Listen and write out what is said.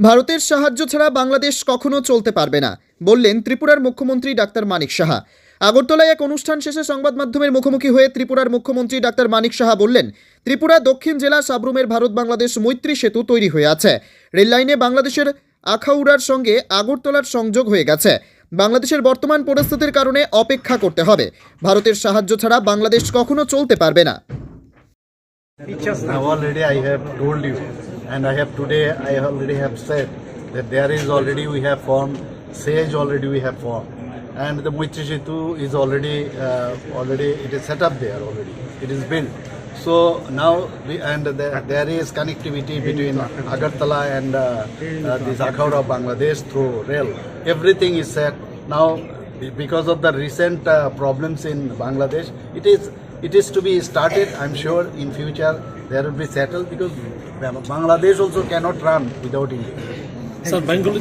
ভারতের সাহায্য ছাড়া বাংলাদেশ কখনো চলতে পারবে না বললেন ত্রিপুরার মুখ্যমন্ত্রী ডাক্তার মানিক সাহা। আগরতলায় এক অনুষ্ঠান শেষে সংবাদ মাধ্যমের মুখোমুখি হয়ে ত্রিপুরার মুখ্যমন্ত্রী ডাক্তার মানিক সাহা বললেন, ত্রিপুরা দক্ষিণ জেলা সাবরুমের ভারত বাংলাদেশ মৈত্রী সেতু তৈরি হয়ে আছে। রেল লাইনে বাংলাদেশের আখাউড়ার সঙ্গে আগরতলার সংযোগ হয়ে গেছে। বাংলাদেশের বর্তমান পরিস্থিতির কারণে অপেক্ষা করতে হবে। ভারতের সাহায্য ছাড়া বাংলাদেশ কখনো চলতে পারবে না। Now already I have told you, and I already have said that there is already we have formed, SAGE already we have formed, and the Maitri Setu is already it is set up there already. It is built. So now there is connectivity between Agartala and this Akhauda of Bangladesh through rail. Everything is set now because of the recent problems in Bangladesh. It is to be started. I'm sure in future there will be settled because Bangladesh also cannot run without India. Sir, Bengali